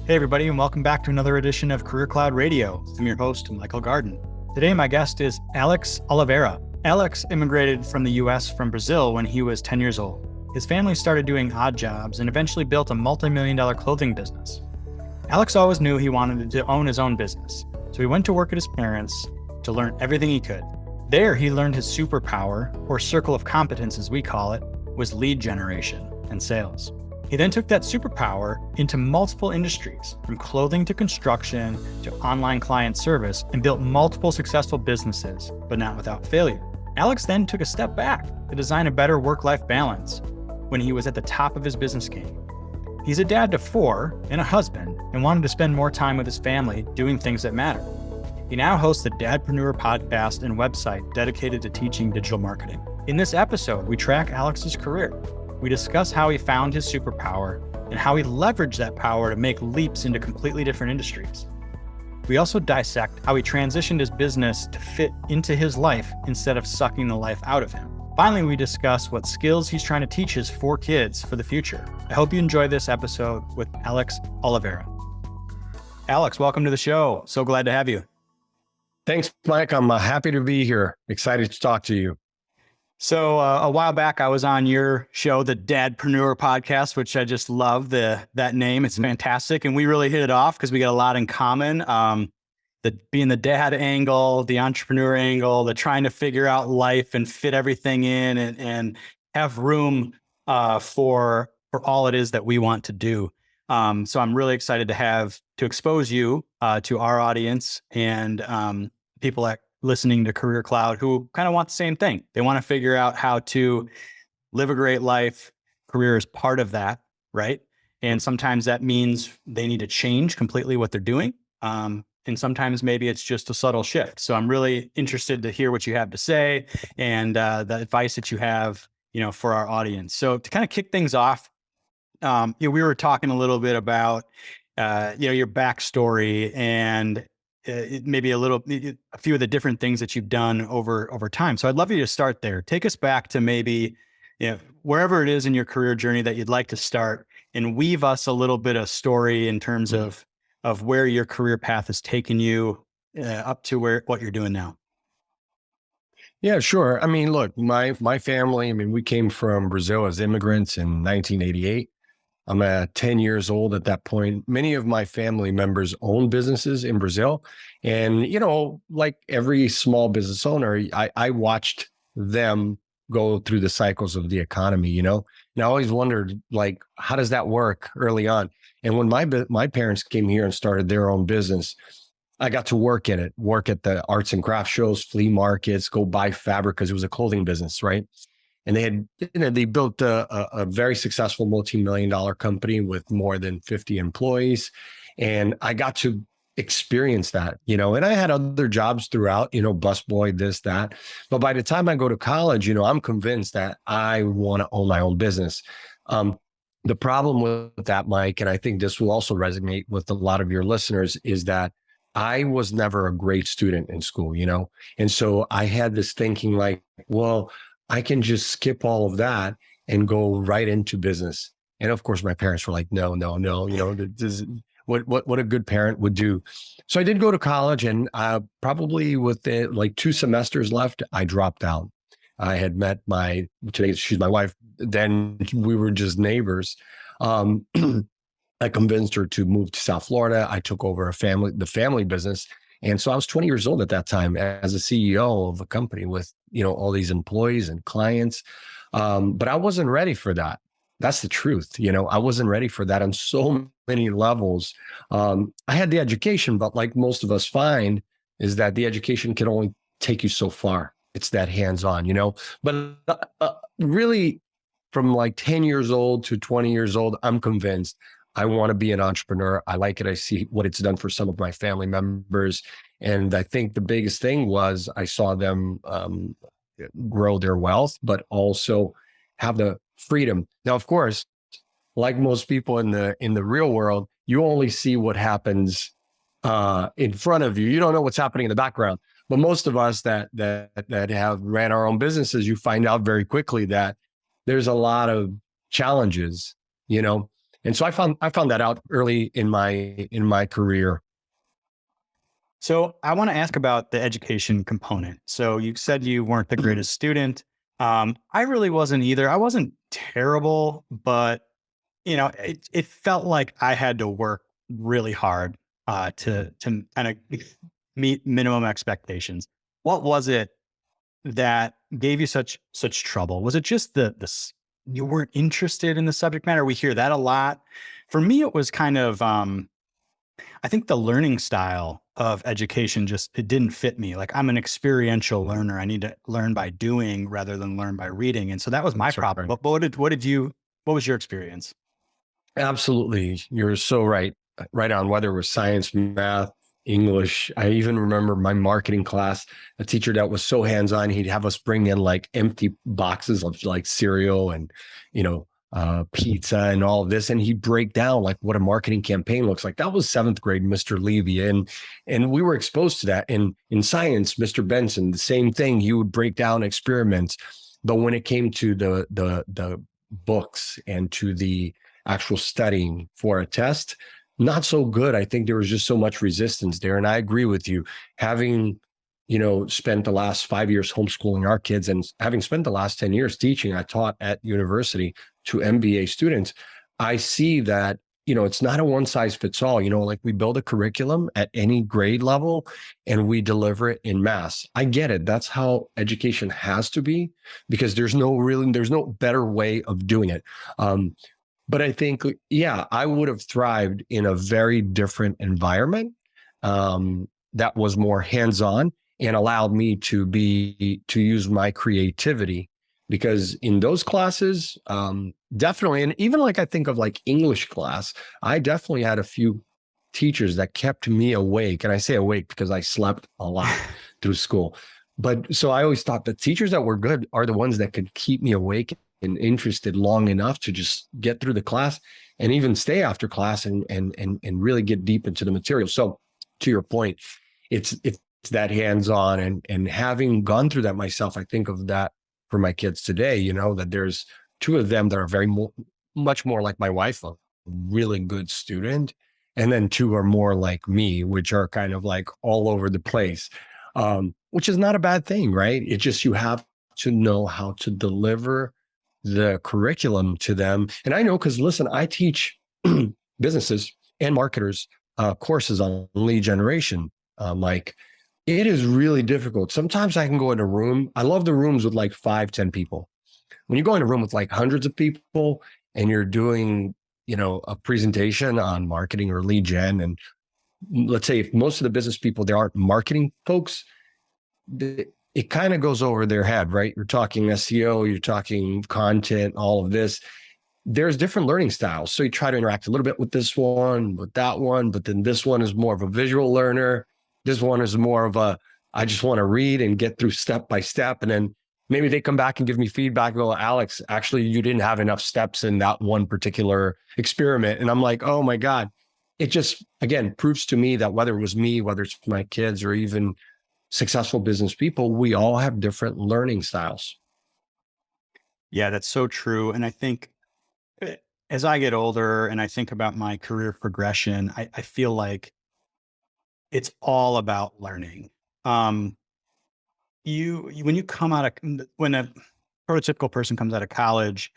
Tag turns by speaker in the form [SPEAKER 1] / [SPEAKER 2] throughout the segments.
[SPEAKER 1] Hey, everybody, and welcome back to another edition of Career Cloud Radio. I'm your host, Michael Gardon. Today, my guest is Alex Oliveira. Alex immigrated from the U.S. from Brazil when he was 10 years old. His family started doing odd jobs and eventually built a multi-million-dollar clothing business. Alex always knew he wanted to own his own business, so he went to work at his parents to learn everything he could. There, he learned his superpower, or circle of competence as we call it, was lead generation and sales. He then took that superpower into multiple industries, from clothing to construction to online client service, and built multiple successful businesses, but not without failure. Alex then took a step back to design a better work-life balance when he was at the top of his business game. He's a dad to 4 and a husband, and wanted to spend more time with his family doing things that matter. He now hosts the Dadpreneur podcast and website dedicated to teaching digital marketing. In this episode, we track Alex's career. We discuss how he found his superpower and how he leveraged that power to make leaps into completely different industries. We also dissect how he transitioned his business to fit into his life instead of sucking the life out of him. Finally, we discuss what skills he's trying to teach his 4 kids for the future. I hope you enjoy this episode with Alex Oliveira. Alex, welcome to the show. So glad to have you.
[SPEAKER 2] Thanks, Mike. I'm happy to be here. Excited to talk to you.
[SPEAKER 1] So a while back, I was on your show, the Dadpreneur podcast, which I just love that name. It's fantastic. And we really hit it off because we got a lot in common. Being the dad angle, the entrepreneur angle, the trying to figure out life and fit everything in and have room for all it is that we want to do. So I'm really excited to expose you to our audience and people that listening to Career Cloud who kind of want the same thing. They want to figure out how to live a great life. Career is part of that, right? And sometimes that means they need to change completely what they're doing. And sometimes maybe it's just a subtle shift. So I'm really interested to hear what you have to say and the advice that you have, for our audience. So to kind of kick things off, we were talking a little bit about, your backstory and maybe a few of the different things that you've done over time. So I'd love you to start there. Take us back to maybe, wherever it is in your career journey that you'd like to start, and weave us a little bit of story in terms of where your career path has taken you up to what you're doing now.
[SPEAKER 2] Yeah, sure. I mean, look, my family, we came from Brazil as immigrants in 1988. I'm 10 years old at that point. Many of my family members own businesses in Brazil. And, like every small business owner, I watched them go through the cycles of the economy, and I always wondered, like, how does that work early on? And when my parents came here and started their own business, I got to work at the arts and crafts shows, flea markets, go buy fabric because it was a clothing business, right? And they built a very successful multi-million-dollar company with more than 50 employees. And I got to experience that, and I had other jobs throughout, busboy, this, that. But by the time I go to college, I'm convinced that I want to own my own business. The problem with that, Mike, and I think this will also resonate with a lot of your listeners, is that I was never a great student in school, And so I had this thinking like, well, I can just skip all of that and go right into business. And of course, my parents were like, no, this is what a good parent would do. So I did go to college, and probably with like 2 semesters left, I dropped out. I had met she's my wife. Then we were just neighbors. I convinced her to move to South Florida. I took over the family business. And so I was 20 years old at that time as a CEO of a company with, all these employees and clients. But I wasn't ready for that. That's the truth. I wasn't ready for that on so many levels. I had the education, but like most of us find, is that the education can only take you so far. It's that hands-on, but really from like 10 years old to 20 years old, I'm convinced I want to be an entrepreneur. I like it. I see what it's done for some of my family members. And I think the biggest thing was I saw them grow their wealth, but also have the freedom. Now, of course, like most people in the real world, you only see what happens in front of you. You don't know what's happening in the background. But most of us that have ran our own businesses, you find out very quickly that there's a lot of challenges, And so I found that out early in my career.
[SPEAKER 1] So I want to ask about the education component. So you said you weren't the greatest student. I really wasn't either. I wasn't terrible, but it felt like I had to work really hard to kind of meet minimum expectations. What was it that gave you such trouble? Was it just you weren't interested in the subject matter? We hear that a lot. For me, it was kind of I think the learning style of education it didn't fit me. Like I'm an experiential learner. I need to learn by doing rather than learn by reading. And so that was my
[SPEAKER 2] That's
[SPEAKER 1] problem.
[SPEAKER 2] right.
[SPEAKER 1] But what was your experience?
[SPEAKER 2] Absolutely. You're so right. Right on, whether it was science, math, English. I even remember my marketing class, a teacher that was so hands-on, he'd have us bring in like empty boxes of like cereal and, pizza and all of this. And he'd break down like what a marketing campaign looks like. That was seventh grade, Mr. Levy. And we were exposed to that. And in science, Mr. Benson, the same thing. He would break down experiments. But when it came to the books and to the actual studying for a test, not so good. I think there was just so much resistance there. And I agree with you. Having, spent the last 5 years homeschooling our kids and having spent the last 10 years teaching, I taught at university to MBA students. I see that, it's not a one size fits all, like we build a curriculum at any grade level and we deliver it in mass. I get it. That's how education has to be because there's no better way of doing it. But I think, yeah, I would have thrived in a very different environment that was more hands-on and allowed me to use my creativity. Because in those classes, definitely, and even like I think of like English class, I definitely had a few teachers that kept me awake. And I say awake because I slept a lot through school. But so I always thought the teachers that were good are the ones that could keep me awake and interested long enough to just get through the class and even stay after class and really get deep into the material. So to your point, it's that hands-on and having gone through that myself, I think of that for my kids today, that there's two of them that are much more like my wife, a really good student. And then two are more like me, which are kind of like all over the place, which is not a bad thing, right? It's just, you have to know how to deliver the curriculum to them. And I know, because listen, I teach businesses and marketers courses on lead generation, Mike. It is really difficult. Sometimes I can go in a room. I love the rooms with like 5-10 people. When you go in a room with like hundreds of people and you're doing, a presentation on marketing or lead gen, and let's say if most of the business people, there aren't marketing folks, it kind of goes over their head, right? You're talking SEO, you're talking content, all of this. There's different learning styles. So you try to interact a little bit with this one, with that one, but then this one is more of a visual learner. This one is more of I just want to read and get through step by step. And then maybe they come back and give me feedback. Go, Alex, actually, you didn't have enough steps in that one particular experiment. And I'm like, oh my God. It just, again, proves to me that whether it was me, whether it's my kids or even successful business people, we all have different learning styles.
[SPEAKER 1] Yeah, that's so true. And I think as I get older and I think about my career progression, I feel like it's all about learning. When you come out of, when a prototypical person comes out of college,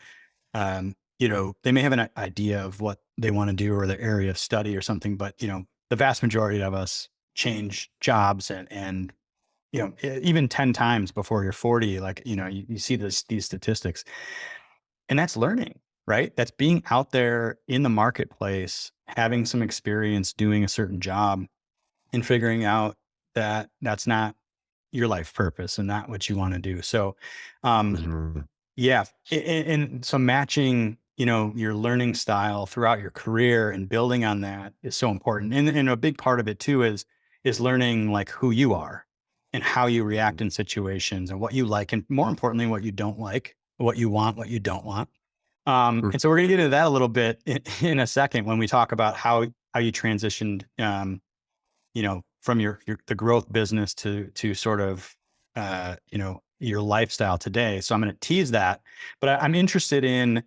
[SPEAKER 1] they may have an idea of what they want to do or their area of study or something, but, the vast majority of us change jobs and even 10 times before you're 40, like, you see these statistics, and that's learning, right? That's being out there in the marketplace, having some experience doing a certain job and figuring out that that's not your life purpose and not what you want to do. So,
[SPEAKER 2] Mhm.
[SPEAKER 1] yeah. And so matching, your learning style throughout your career and building on that is so important. And a big part of it too is learning like who you are and how you react in situations and what you like. And more importantly, what you don't like, what you want, what you don't want. And so we're going to get into that a little bit in a second when we talk about how you transitioned, from the growth business to sort of, your lifestyle today. So I'm going to tease that, but I'm interested in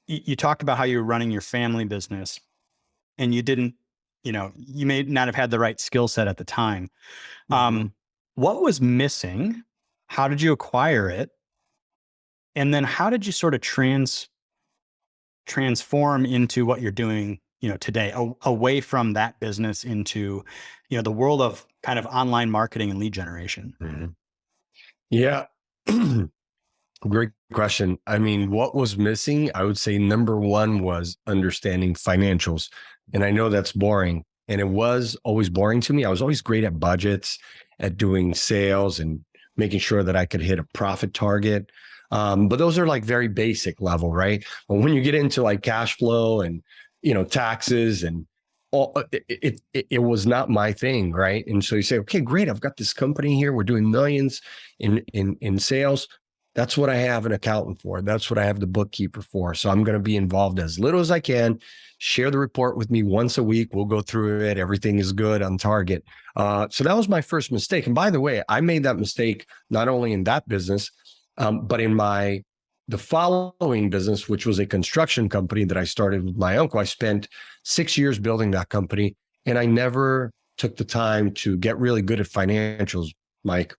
[SPEAKER 1] you talked about how you were running your family business and you didn't, you may not have had the right skill set at the time.
[SPEAKER 2] Mhm.
[SPEAKER 1] What was missing? How did you acquire it? And then how did you sort of transform into what you're doing, today, away from that business into, the world of kind of online marketing and lead generation?
[SPEAKER 2] Mhm. Yeah. Great question. I mean, what was missing? I would say number one was understanding financials. And I know that's boring. And it was always boring to me. I was always great at budgets, at doing sales and making sure that I could hit a profit target. But those are like very basic level, right? But when you get into like cash flow and, taxes and all, it was not my thing, right? And so you say, okay, great. I've got this company here. We're doing millions in sales. That's what I have an accountant for. That's what I have the bookkeeper for. So I'm going to be involved as little as I can. Share the report with me once a week. We'll go through it. Everything is good on target. So that was my first mistake. And by the way, I made that mistake not only in that business, but in the following business, which was a construction company that I started with my uncle. I spent 6 years building that company, and I never took the time to get really good at financials, Mike.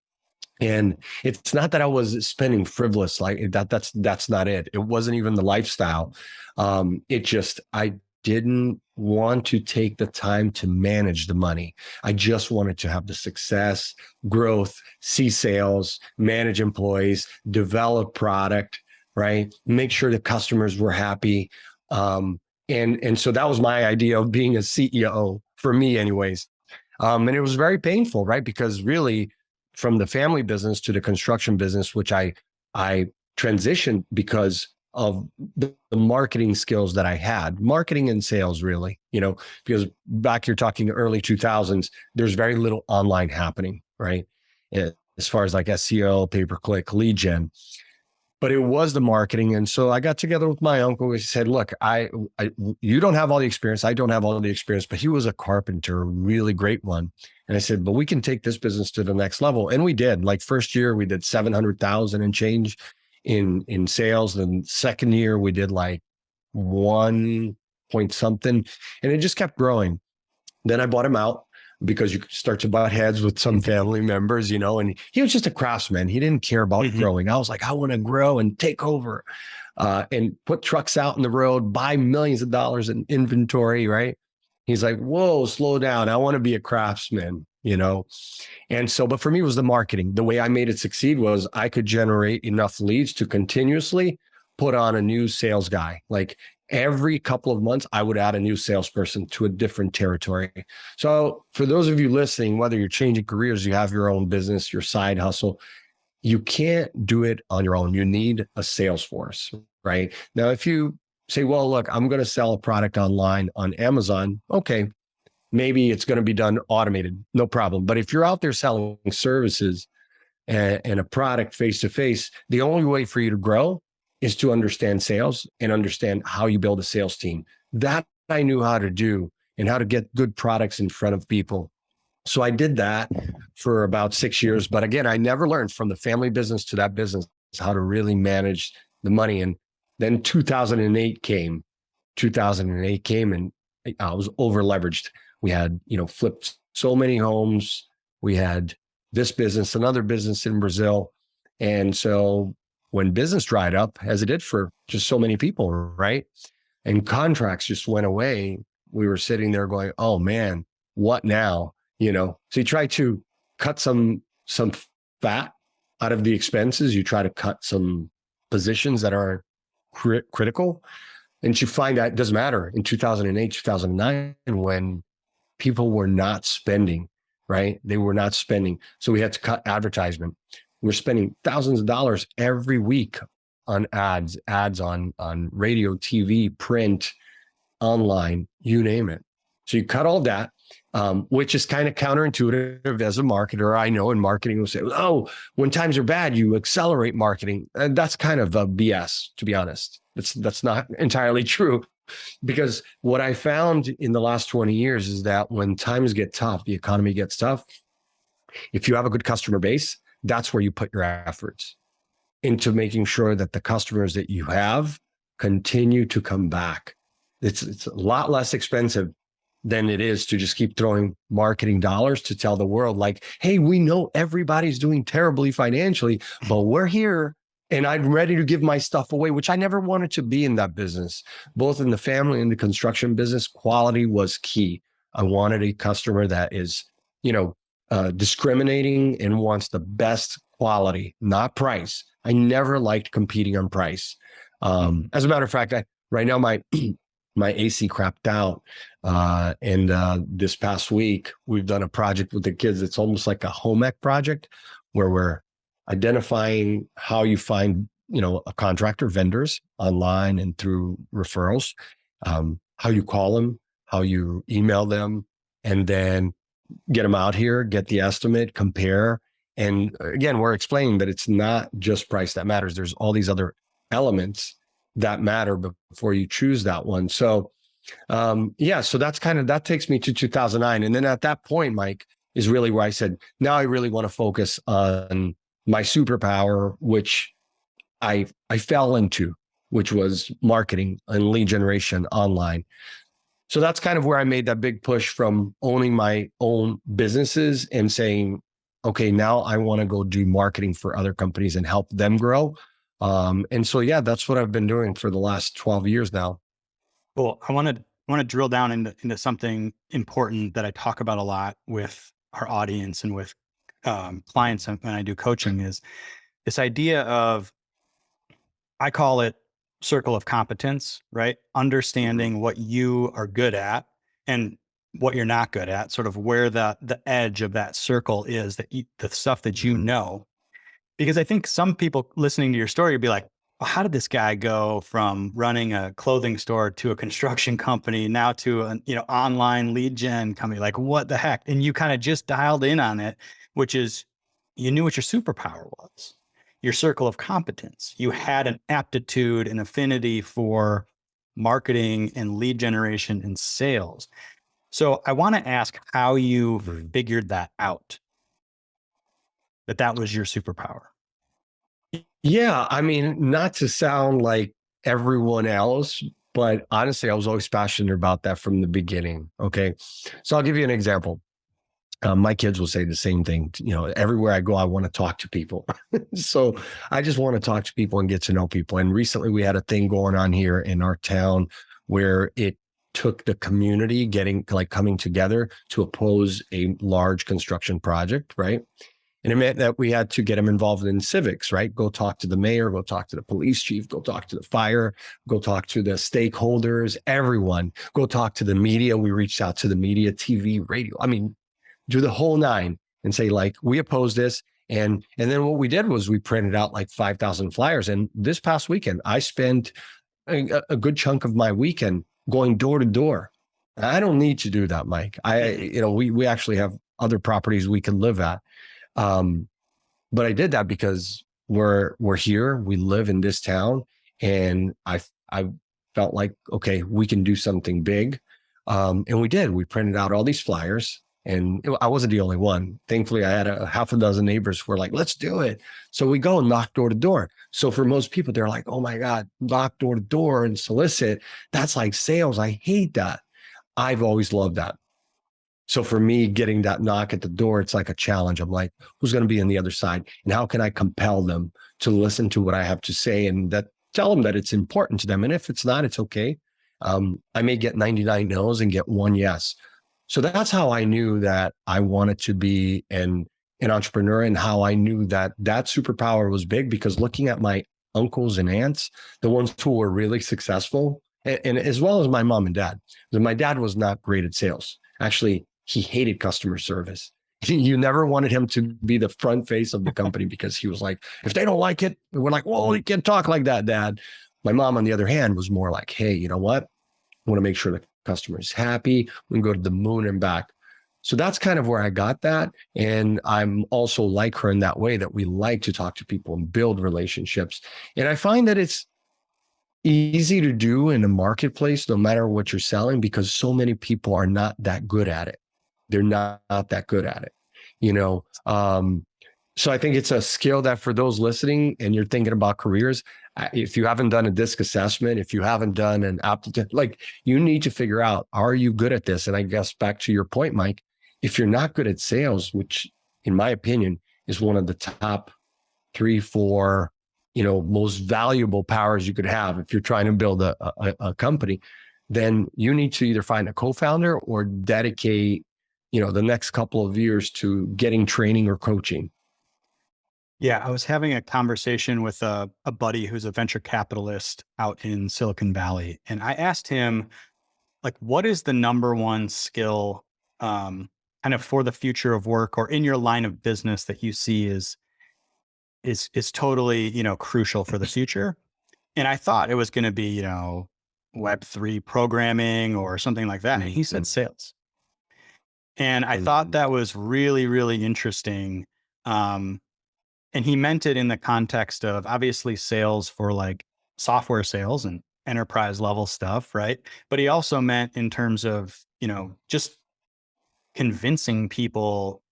[SPEAKER 2] And it's not that I was spending frivolous like that. That's not it. It wasn't even the lifestyle. I didn't want to take the time to manage the money. I just wanted to have the success, growth, see sales, manage employees, develop product, right? Make sure the customers were happy. And so that was my idea of being a CEO for me, anyways. And it was very painful, right? Because really, from the family business to the construction business, which I transitioned because of the marketing skills that I had, marketing and sales, really, because back you're talking early 2000s, there's very little online happening, right? As far as like SEO, pay-per-click, lead gen. But it was the marketing. And so I got together with my uncle. He said, look, you don't have all the experience. I don't have all the experience, but he was a carpenter, a really great one. And I said, but we can take this business to the next level. And we did. Like first year, we did 700,000 and change in sales. Then second year, we did like 1 point something. And it just kept growing. Then I bought him out because you start to butt heads with some family members, and he was just a craftsman. He didn't care about growing. I was like, I want to grow and take over and put trucks out in the road, buy millions of dollars in inventory, right? He's like, whoa, slow down. I want to be a craftsman, And so, but for me, it was the marketing. The way I made it succeed was I could generate enough leads to continuously put on a new sales guy. Like every couple of months, I would add a new salesperson to a different territory. So for those of you listening, whether you're changing careers, you have your own business, your side hustle, you can't do it on your own. You need a sales force, right? Now, if you say, well, look, I'm going to sell a product online on Amazon. Okay, maybe it's going to be done automated, no problem. But if you're out there selling services and a product face to face, the only way for you to grow is to understand sales and understand how you build a sales team. That I knew how to do and how to get good products in front of people. So I did that for about 6 years. But again, I never learned from the family business to that business how to really manage the money. And then 2008 came. 2008 came and I was over leveraged. We had, flipped so many homes. We had this business, another business in Brazil. And so when business dried up, as it did for just so many people, right? And contracts just went away. We were sitting there going, oh man, what now? So you try to cut some fat out of the expenses. You try to cut some positions that are critical. And you find that it doesn't matter in 2008, 2009, when people were not spending, right? They were not spending. So we had to cut advertisement. We're spending thousands of dollars every week on ads on radio, TV, print, online, you name it. So you cut all that, which is kind of counterintuitive as a marketer. I know in marketing, we'll say, oh, when times are bad, you accelerate marketing. And that's kind of a BS, to be honest. That's not entirely true. Because what I found in the last 20 years is that when times get tough, the economy gets tough, if you have a good customer base, that's where you put your efforts into making sure that the customers that you have continue to come back. It's a lot less expensive than it is to just keep throwing marketing dollars to tell the world like, hey, we know everybody's doing terribly financially, but we're here and I'm ready to give my stuff away, which I never wanted to be in that business. Both in the family and the construction business, quality was key. I wanted a customer that is, discriminating and wants the best quality, not price. I never liked competing on price. As a matter of fact, right now my AC crapped out. And this past week, we've done a project with the kids. It's almost like a home ec project where we're identifying how you find, a contractor, vendors online and through referrals, how you call them, how you email them, and then get them out here, get the estimate, compare. And again, we're explaining that it's not just price that matters. There's all these other elements that matter before you choose that one. So, so that takes me to 2009. And then at that point, Mike, is really where I said, now I really want to focus on my superpower, which I fell into, which was marketing and lead generation online. So that's kind of where I made that big push from owning my own businesses and saying, okay, now I want to go do marketing for other companies and help them grow. And so, that's what I've been doing for the last 12 years now.
[SPEAKER 1] Well, I want to drill down into something important that I talk about a lot with our audience and with clients when I do coaching is this idea of, I call it circle of competence, right? Understanding what you are good at and what you're not good at, sort of where the edge of that circle is, the stuff that you know. Because I think some people listening to your story would be like, well, how did this guy go from running a clothing store to a construction company, now to an online lead gen company? Like, what the heck? And you kind of just dialed in on it, which is you knew what your superpower was, your circle of competence. You had an aptitude and affinity for marketing and lead generation and sales. So I want to ask how you figured that out, that was your superpower.
[SPEAKER 2] Yeah. I mean, not to sound like everyone else, but honestly, I was always passionate about that from the beginning. Okay. So I'll give you an example. My kids will say the same thing. Everywhere I go, I want to talk to people. So I just want to talk to people and get to know people. And recently we had a thing going on here in our town where it took the community coming together to oppose a large construction project, right? And it meant that we had to get them involved in civics, right? Go talk to the mayor, go talk to the police chief, go talk to the fire, go talk to the stakeholders, everyone, go talk to the media. We reached out to the media, TV, radio. I mean, do the whole nine and say, like, we oppose this. And then what we did was we printed out like 5,000 flyers. And this past weekend, I spent a good chunk of my weekend going door to door. I don't need to do that, Mike. We actually have other properties we can live at. But I did that because we're here, we live in this town, and I felt like, okay, we can do something big. And we did. We printed out all these flyers. And I wasn't the only one. Thankfully, I had a half a dozen neighbors who were like, let's do it. So we go and knock door to door. So for most people, they're like, oh my God, knock door to door and solicit. That's like sales. I hate that. I've always loved that. So for me, getting that knock at the door, it's like a challenge. I'm like, who's going to be on the other side? And how can I compel them to listen to what I have to say and tell them that it's important to them? And if it's not, it's okay. I may get 99 no's and get one yes. So that's how I knew that I wanted to be an entrepreneur, and how I knew that superpower was big, because looking at my uncles and aunts, the ones who were really successful, and as well as my mom and dad. My dad was not great at sales. Actually, he hated customer service. You never wanted him to be the front face of the company because he was like, if they don't like it, we're like, whoa, you can't talk like that, Dad. My mom, on the other hand, was more like, hey, you know what? I want to make sure the customer is happy. We can go to the moon and back. So that's kind of where I got that. And I'm also like her in that way, that we like to talk to people and build relationships. And I find that it's easy to do in a marketplace, no matter what you're selling, because so many people are not that good at it. They're not that good at it, So I think it's a skill that for those listening and you're thinking about careers, if you haven't done a disc assessment, if you haven't done an aptitude, like you need to figure out, are you good at this? And I guess back to your point, Mike, if you're not good at sales, which in my opinion is one of the top 3, 4, most valuable powers you could have if you're trying to build a company, then you need to either find a co-founder or dedicate, the next couple of years to getting training or coaching.
[SPEAKER 1] Yeah, I was having a conversation with a buddy who's a venture capitalist out in Silicon Valley. And I asked him, like, what is the number one skill kind of for the future of work or in your line of business that you see is totally, crucial for the future? And I thought it was going to be, Web3 programming or something like that. And he said sales. And I thought that was really, really interesting. And he meant it in the context of obviously sales for like software sales and enterprise level stuff, right? But he also meant in terms of, just convincing people,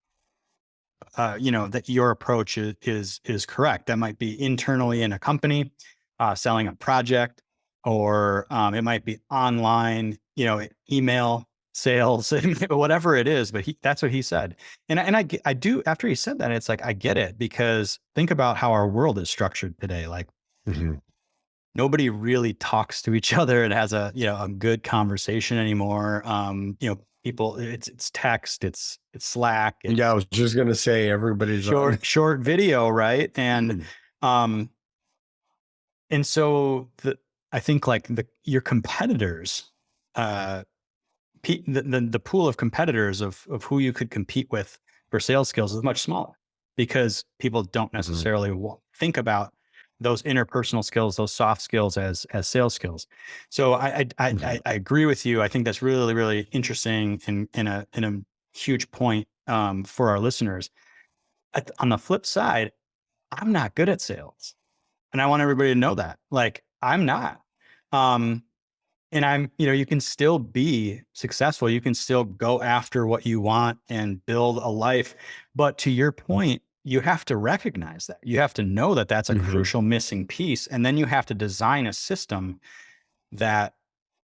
[SPEAKER 1] that your approach is correct. That might be internally in a company, selling a project, or it might be online, email sales, whatever it is. But that's what he said. And I do, after he said that, it's like, I get it, because think about how our world is structured today. Like nobody really talks to each other and has a good conversation anymore. People, it's text, it's Slack.
[SPEAKER 2] Yeah, I was just going to say everybody's
[SPEAKER 1] short video. Right. And so I think like your competitors, the pool of competitors of who you could compete with for sales skills is much smaller, because people don't necessarily think about those interpersonal skills, those soft skills as sales skills. So I agree with you. I think that's really, really interesting and a huge point for our listeners. On the flip side, I'm not good at sales, and I want everybody to know that. Like, I'm not. And I'm, you can still be successful. You can still go after what you want and build a life. But to your point, you have to recognize that. You have to know that that's a crucial missing piece. And then you have to design a system that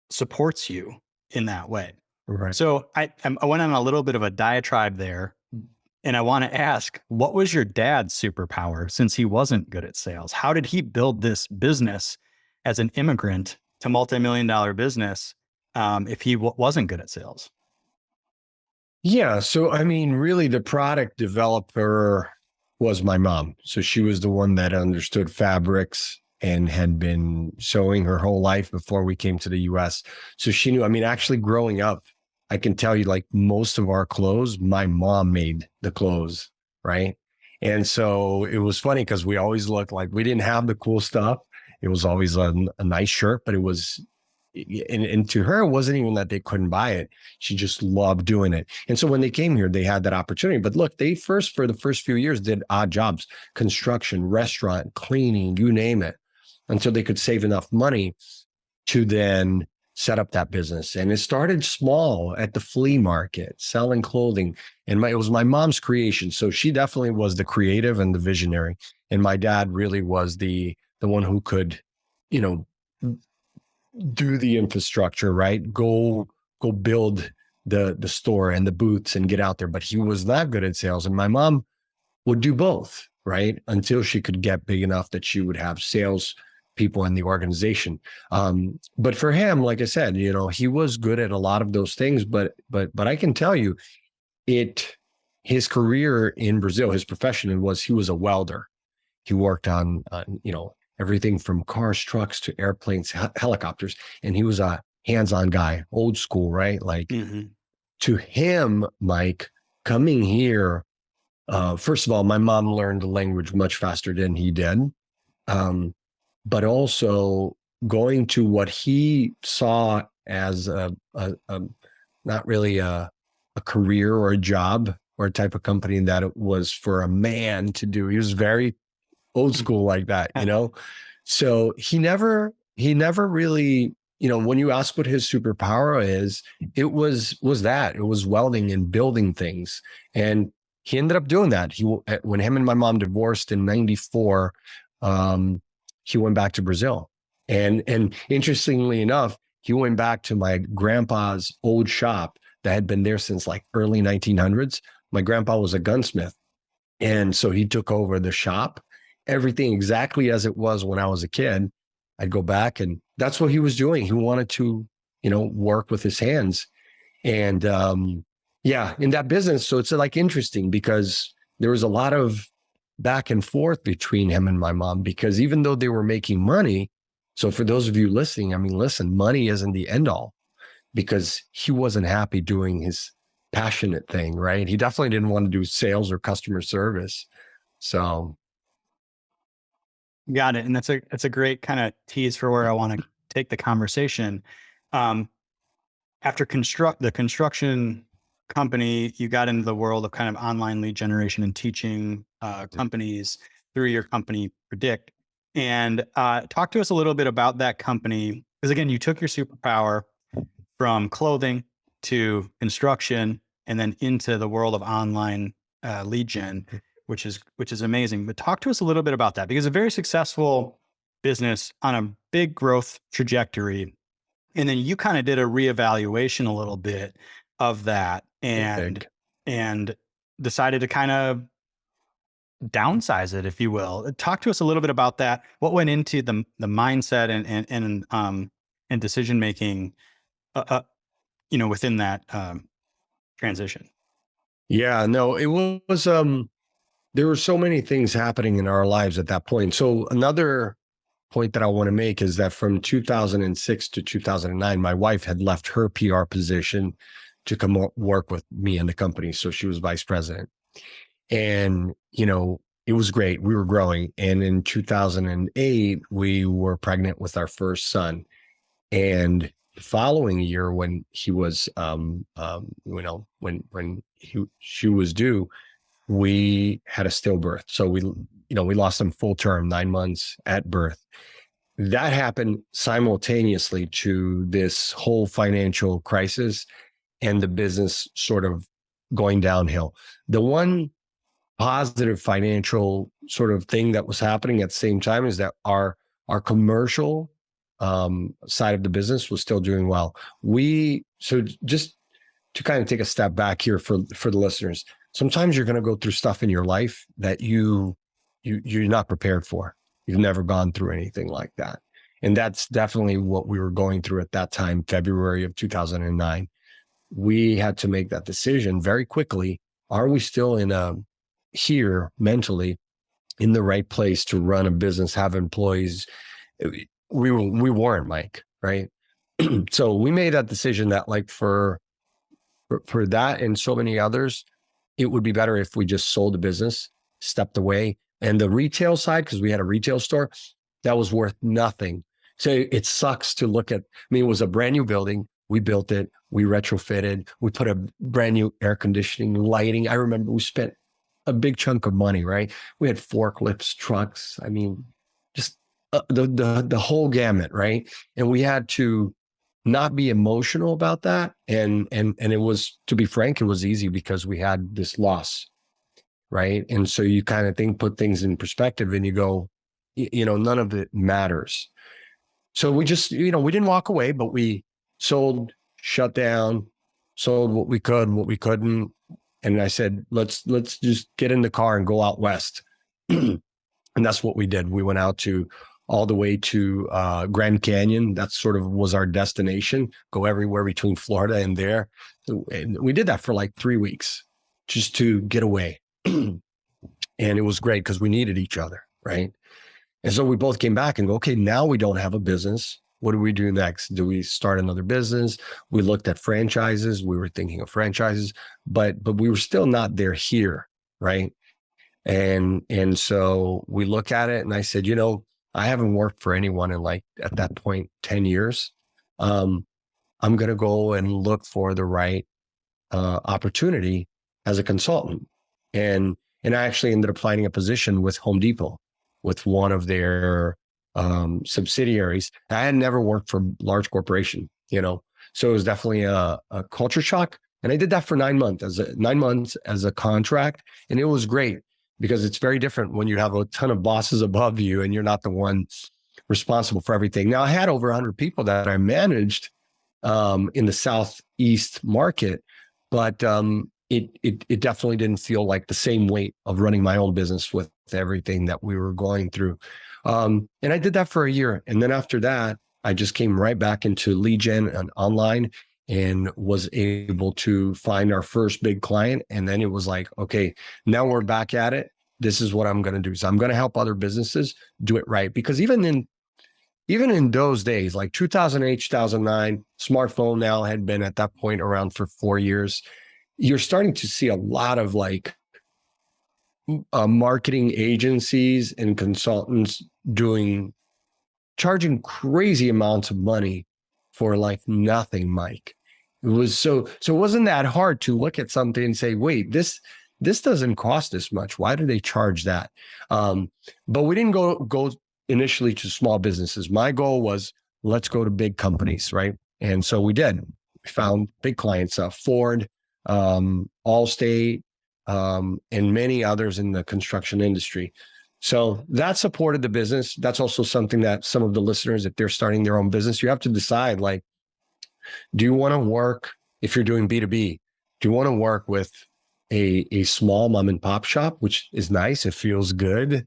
[SPEAKER 1] supports you in that way.
[SPEAKER 2] Right.
[SPEAKER 1] So I went on a little bit of a diatribe there. And I want to ask, what was your dad's superpower, since he wasn't good at sales? How did he build this business as an immigrant to multi-million-dollar business if he wasn't good at sales?
[SPEAKER 2] Yeah. So, I mean, really the product developer was my mom. So she was the one that understood fabrics and had been sewing her whole life before we came to the US. So she knew, I mean, actually growing up, I can tell you, like, most of our clothes, my mom made the clothes, right? And so it was funny because we always looked like we didn't have the cool stuff. It was always a nice shirt, but it was, and to her, it wasn't even that they couldn't buy it. She just loved doing it. And so when they came here, they had that opportunity. But look, they for the first few years, did odd jobs, construction, restaurant, cleaning, you name it, until they could save enough money to then set up that business. And it started small at the flea market, selling clothing. And it was my mom's creation. So she definitely was the creative and the visionary. And my dad really was the one who could, do the infrastructure, right? Go build the store and the booths and get out there. But he was not good at sales. And my mom would do both, right? Until she could get big enough that she would have sales people in the organization. But for him, like I said, he was good at a lot of those things, but I can tell you his career in Brazil, his profession he was a welder. He worked on, everything from cars, trucks to airplanes, helicopters. And he was a hands-on guy, old school, right? Like to him, Mike, coming here, first of all, my mom learned the language much faster than he did. But also going to what he saw as not really a career or a job or a type of company that it was for a man to do. He was very old school like that, So he never really, when you ask what his superpower is, it was that. It was welding and building things. And he ended up doing that. When him and my mom divorced in 94, he went back to Brazil. And interestingly enough, he went back to my grandpa's old shop that had been there since like early 1900s. My grandpa was a gunsmith. And so he took over the shop, everything exactly as it was when I was a kid. I'd go back, and that's what he was doing. He wanted to, work with his hands. And in that business. So it's like interesting because there was a lot of back and forth between him and my mom, because even though they were making money, so for those of you listening, I mean, listen, money isn't the end all, because he wasn't happy doing his passionate thing, right? He definitely didn't want to do sales or customer service. So
[SPEAKER 1] got it. And that's a great kind of tease for where I want to take the conversation. After the construction company, you got into the world of kind of online lead generation and teaching companies through your company, Predict. And talk to us a little bit about that company, because again, you took your superpower from clothing to construction and then into the world of online lead gen, which is amazing. But talk to us a little bit about that, because a very successful business on a big growth trajectory. And then you kind of did a reevaluation a little bit of that and decided to kind of downsize it, if you will. Talk to us a little bit about that. What went into the mindset and decision making, within that transition?
[SPEAKER 2] yeah, no, it was there were so many things happening in our lives at that point. So another point that I want to make is that from 2006 to 2009, my wife had left her PR position to come work with me in the company. So she was vice president. And, it was great. We were growing. And in 2008, we were pregnant with our first son. And the following year, when he was, when she was due, we had a stillbirth. So we lost him full term, 9 months at birth. That happened simultaneously to this whole financial crisis and the business sort of going downhill. The one positive financial sort of thing that was happening at the same time is that our commercial side of the business was still doing well. So just to kind of take a step back here for the listeners, sometimes you're going to go through stuff in your life that you're not prepared for. You've never gone through anything like that. And that's definitely what we were going through at that time, February of 2009. We had to make that decision very quickly. Are we still here mentally in the right place to run a business, have employees? We weren't, Mike, right? So we made that decision that like for that and so many others, it would be better if we just sold the business, stepped away. And the retail side, because we had a retail store, that was worth nothing. So it sucks to look at. It was a brand new building. We built it. We retrofitted. We put a brand new air conditioning, lighting. I remember we spent a big chunk of money, right? We had forklifts, trucks. Just the whole gamut, right? And we had to not be emotional about that. And it was, to be frank, it was easy because we had this loss, right? And so you kind of put things in perspective and you go, none of it matters. So we just, we didn't walk away, but we sold, shut down, sold what we could, what we couldn't. And I said, let's just get in the car and go out west. And that's what we did. We went out all the way to Grand Canyon. That sort of was our destination, go everywhere between Florida and there. And we did that for like 3 weeks just to get away. And it was great because we needed each other, right? And so we both came back and go, okay, now we don't have a business. What do we do next? Do we start another business? We looked at franchises. We were thinking of franchises, but we were still not there here, right? And so we look at it and I said, I haven't worked for anyone in at that point, 10 years. I'm going to go and look for the right opportunity as a consultant. And I actually ended up finding a position with Home Depot, with one of their subsidiaries. I had never worked for a large corporation, so it was definitely a culture shock. And I did that for 9 months, 9 months as a contract. And it was great because it's very different when you have a ton of bosses above you and you're not the one responsible for everything. Now I had over 100 people that I managed in the Southeast market, but it definitely didn't feel like the same weight of running my own business with everything that we were going through. And I did that for a year. And then after that, I just came right back into lead gen and online and was able to find our first big client. And then it was like, okay, now we're back at it. This is what I'm going to do. So I'm going to help other businesses do it right. Because even in those days, like 2008, 2009, smartphone now had been at that point around for 4 years. You're starting to see a lot of like marketing agencies and consultants charging crazy amounts of money for like nothing, Mike. It was so it wasn't that hard to look at something and say, wait, this doesn't cost this much. Why do they charge that? But we didn't go initially to small businesses. My goal was, let's go to big companies, right? And so we did. We found big clients, Ford, Allstate, and many others in the construction industry. So that supported the business. That's also something that some of the listeners, if they're starting their own business, you have to decide, like, do you want to work, if you're doing B2B, do you want to work with a small mom and pop shop, which is nice, it feels good,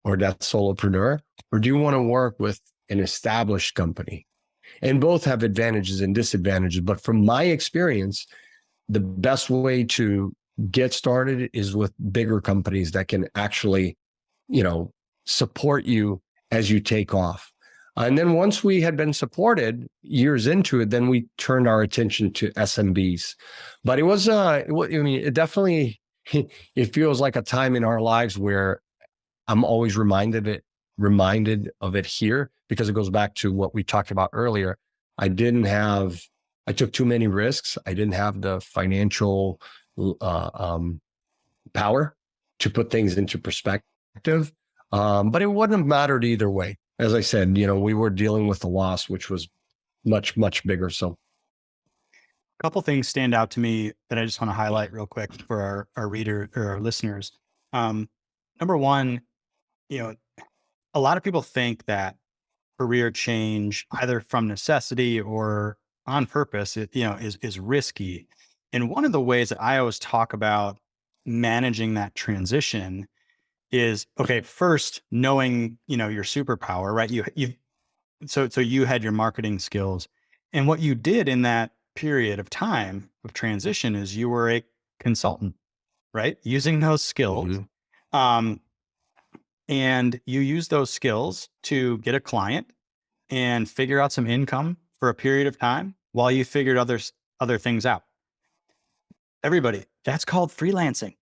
[SPEAKER 2] or that solopreneur, or do you want to work with an established company? And both have advantages and disadvantages. But from my experience, the best way to get started is with bigger companies that can actually, support you as you take off. And then once we had been supported years into it, then we turned our attention to SMBs. But it was, it definitely, it feels like a time in our lives where I'm always reminded of it here, because it goes back to what we talked about earlier. I took too many risks. I didn't have the financial power to put things into perspective. But it wouldn't have mattered either way. As I said, we were dealing with a loss, which was much, much bigger. So
[SPEAKER 1] A couple things stand out to me that I just want to highlight real quick for our reader or our listeners. Number one, a lot of people think that career change, either from necessity or on purpose, is risky. And one of the ways that I always talk about managing that transition is, okay, first knowing, your superpower, right? So you had your marketing skills, and what you did in that period of time of transition is you were a consultant, right? Using those skills. Mm-hmm. And you use those skills to get a client and figure out some income for a period of time while you figured other things out. Everybody, that's called freelancing.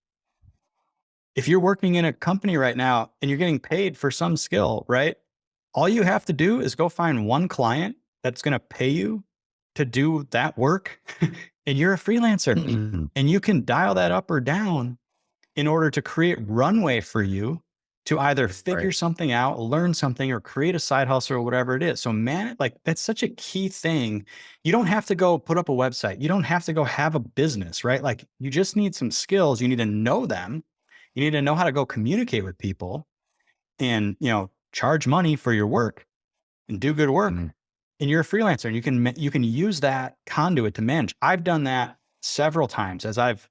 [SPEAKER 1] If you're working in a company right now and you're getting paid for some skill, right? All you have to do is go find one client that's going to pay you to do that work. And you're a freelancer. Mm-hmm. And you can dial that up or down in order to create runway for you to either figure something out, learn something, or create a side hustle or whatever it is. So that's such a key thing. You don't have to go put up a website. You don't have to go have a business, right? Like, you just need some skills. You need to know them. You need to know how to go communicate with people and, charge money for your work and do good work. Mm-hmm. And you're a freelancer, and you can use that conduit to manage. I've done that several times as I've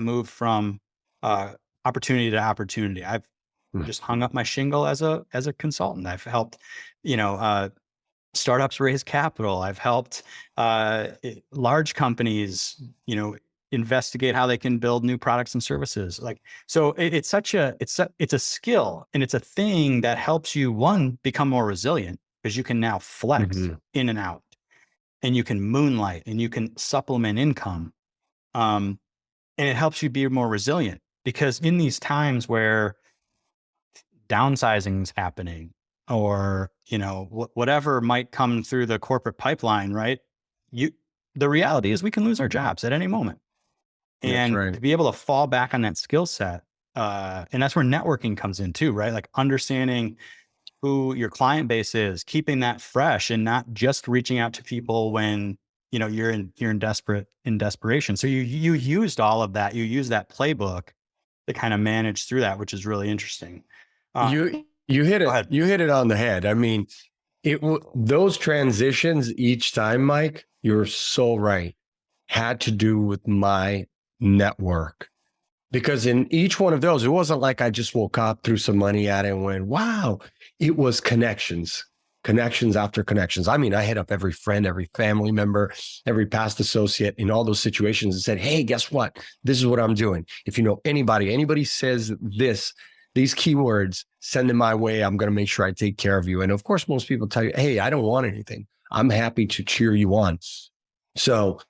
[SPEAKER 1] moved from opportunity to opportunity. I've just hung up my shingle as a consultant. I've helped, startups raise capital. I've helped large companies, investigate how they can build new products and services. So it's a skill, and it's a thing that helps you, one, become more resilient, because you can now flex in and out, and you can moonlight, and you can supplement income. And it helps you be more resilient, because in these times where downsizing is happening, or, whatever might come through the corporate pipeline, right? The reality is we can lose our jobs at any moment. And to be able to fall back on that skill set, and that's where networking comes in too, right? Like, understanding who your client base is, keeping that fresh, and not just reaching out to people when, you're in desperation. So you used all of that. You used that playbook to kind of manage through that, which is really interesting.
[SPEAKER 2] You hit
[SPEAKER 1] Go
[SPEAKER 2] it.
[SPEAKER 1] ahead.
[SPEAKER 2] You hit it on the head. I mean, those transitions each time, Mike, you're so right, had to do with my network. Because in each one of those, it wasn't like I just woke up, threw some money at it and went, wow. It was connections, connections after connections. I mean, I hit up every friend, every family member, every past associate in all those situations and said, hey, guess what? This is what I'm doing. If you know anybody says these keywords, send them my way. I'm going to make sure I take care of you. And of course, most people tell you, hey, I don't want anything. I'm happy to cheer you on. So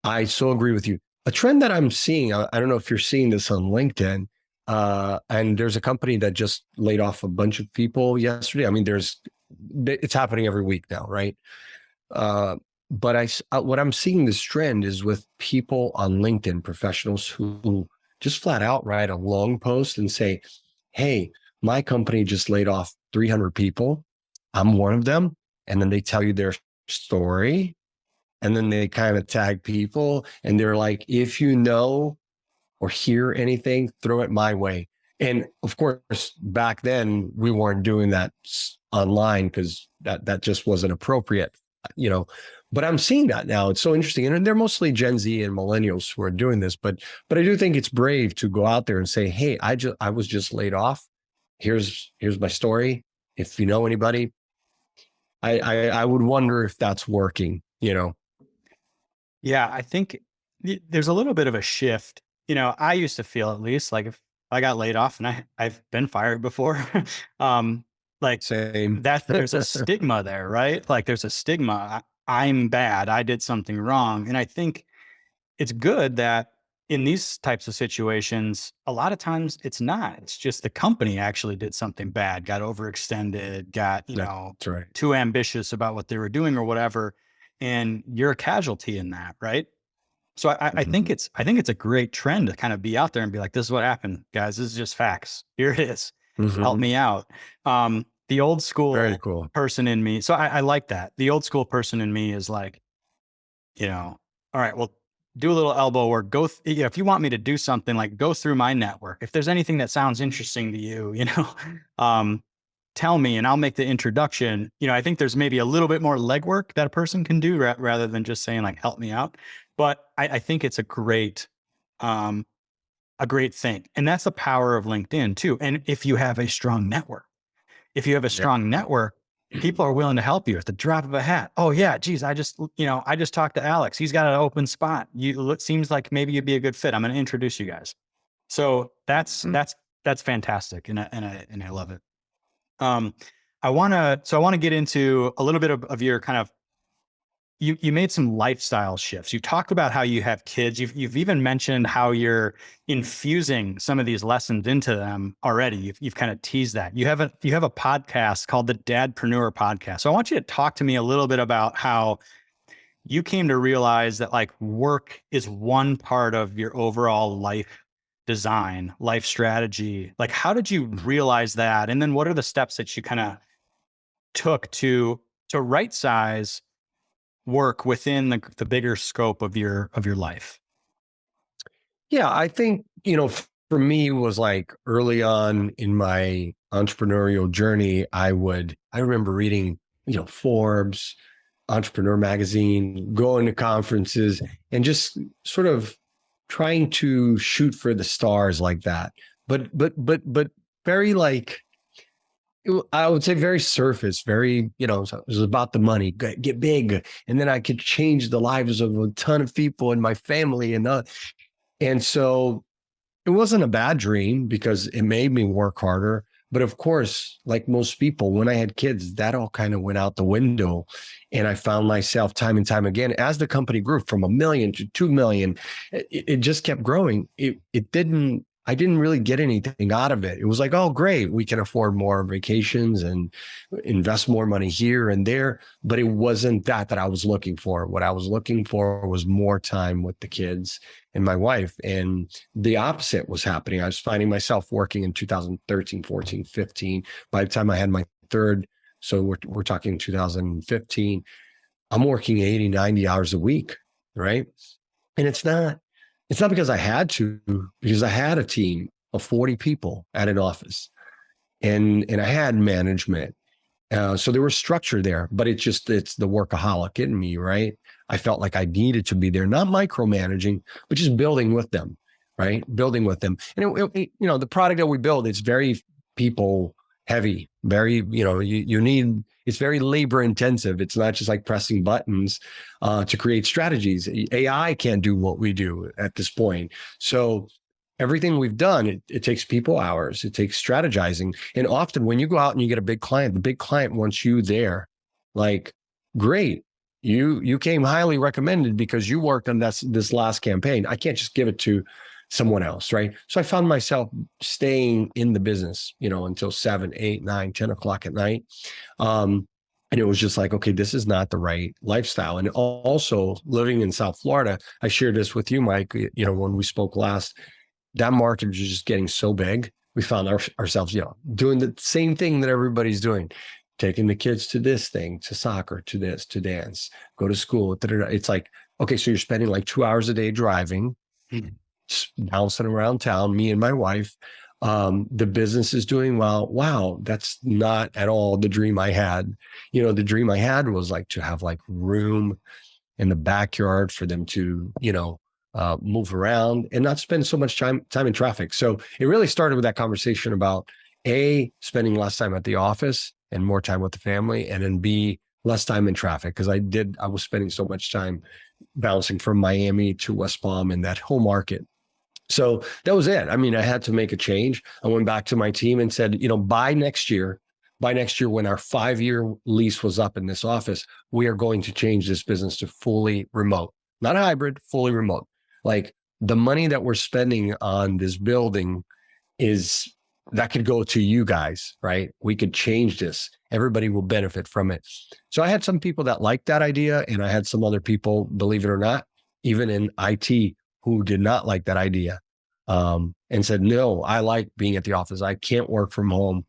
[SPEAKER 2] I so agree with you. A trend that I'm seeing, I don't know if you're seeing this on LinkedIn, and there's a company that just laid off a bunch of people yesterday. I mean, it's happening every week now, right? But what I'm seeing this trend is with people on LinkedIn, professionals who just flat out write a long post and say, hey, my company just laid off 300 people. I'm one of them. And then they tell you their story. And then they kind of tag people and they're like, if you know or hear anything, throw it my way. And of course, back then we weren't doing that online because that just wasn't appropriate, you know. But I'm seeing that now. It's so interesting. And they're mostly Gen Z and millennials who are doing this. But I do think it's brave to go out there and say, hey, I was just laid off. Here's my story. If you know anybody, I would wonder if that's working, you know.
[SPEAKER 1] Yeah, I think there's a little bit of a shift. I used to feel, at least, like if I got laid off, and I've been fired before, like
[SPEAKER 2] Same.
[SPEAKER 1] that there's a stigma there, right? Like there's a stigma. I'm bad. I did something wrong. And I think it's good that in these types of situations, a lot of times it's not. It's just the company actually did something bad, got overextended, got,
[SPEAKER 2] That's right.
[SPEAKER 1] too ambitious about what they were doing or whatever. And you're a casualty in that, right? So I think it's a great trend to kind of be out there and be like, this is what happened, guys. This is just facts. Here it is. Help me out. The old school
[SPEAKER 2] Very cool
[SPEAKER 1] person in me. So I like that. The old school person in me is like, all right, well, do a little elbow work. If you want me to do something, like go through my network. If there's anything that sounds interesting to you, tell me and I'll make the introduction. I think there's maybe a little bit more legwork that a person can do rather than just saying like, help me out. But I think it's a great thing. And that's the power of LinkedIn too. And if you have a strong network, people are willing to help you at the drop of a hat. Oh yeah, geez, I just talked to Alex. He's got an open spot. It seems like maybe you'd be a good fit. I'm going to introduce you guys. So that's fantastic. And I love it. I want to get into a little bit of your kind of, you made some lifestyle shifts. You talked about how you have kids. You've even mentioned how you're infusing some of these lessons into them already. You've kind of teased that. You have a podcast called the Dadpreneur Podcast. So I want you to talk to me a little bit about how you came to realize that like work is one part of your overall life design, life strategy. Like, how did you realize that? And then what are the steps that you kind of took to right size work within the bigger scope of your life?
[SPEAKER 2] Yeah, I think, for me, it was like early on in my entrepreneurial journey, I remember reading, Forbes, Entrepreneur Magazine, going to conferences and just sort of trying to shoot for the stars like that. But very like, I would say very surface, very, so it was about the money, get big. And then I could change the lives of a ton of people in my family. And so it wasn't a bad dream because it made me work harder. But of course, like most people, when I had kids, that all kind of went out the window. And I found myself time and time again, as the company grew from 1 million to 2 million, it just kept growing. I didn't really get anything out of it. It was like, oh, great, we can afford more vacations and invest more money here and there. But it wasn't that I was looking for. What I was looking for was more time with the kids and my wife. And the opposite was happening. I was finding myself working in 2013, 14, 15. By the time I had my third, so we're talking 2015, I'm working 80, 90 hours a week, right? And it's not because I had to, because I had a team of 40 people at an office. and I had management. So there was structure there, but it's the workaholic in me, right? I felt like I needed to be there, not micromanaging, but just building with them, right? Building with them. And the product that we build, it's very people heavy, very, you need, it's very labor intensive. It's not just like pressing buttons to create strategies. AI can't do what we do at this point. So everything we've done, it takes people hours, it takes strategizing. And often when you go out and you get a big client, the big client wants you there. Like, great, you came highly recommended because you worked on this last campaign. I can't just give it to someone else, right? So I found myself staying in the business, until 7, 8, 9, 10 o'clock at night. And it was just like, okay, this is not the right lifestyle. And also living in South Florida, I shared this with you, Mike, when we spoke last, that market was just getting so big. We found ourselves, doing the same thing that everybody's doing, taking the kids to this thing, to soccer, to this, to dance, go to school. It's like, okay, so you're spending like 2 hours a day driving, just bouncing around town, me and my wife. The business is doing well. Wow, that's not at all the dream I had. The dream I had was like to have like room in the backyard for them to, move around and not spend so much time in traffic. So it really started with that conversation about spending less time at the office and more time with the family, and then B, less time in traffic. Because I was spending so much time bouncing from Miami to West Palm in that whole market. So that was it. I mean, I had to make a change. I went back to my team and said, by next year, when our 5-year lease was up in this office, we are going to change this business to fully remote, not hybrid, fully remote. Like, the money that we're spending on this building that could go to you guys, right? We could change this. Everybody will benefit from it. So I had some people that liked that idea, and I had some other people, believe it or not, even in IT, who did not like that idea, and said, no, I like being at the office. I can't work from home.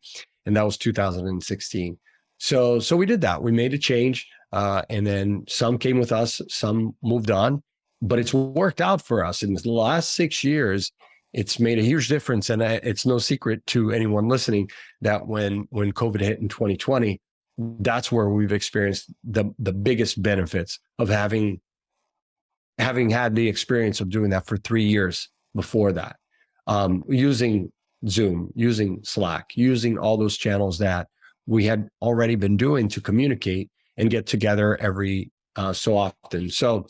[SPEAKER 2] And that was 2016. So we did that. We made a change. And then some came with us, some moved on, but it's worked out for us. In the last 6 years, it's made a huge difference. And it's no secret to anyone listening that when COVID hit in 2020, that's where we've experienced the biggest benefits of having had the experience of doing that for 3 years before that, using Zoom, using Slack, using all those channels that we had already been doing to communicate and get together every so often. So,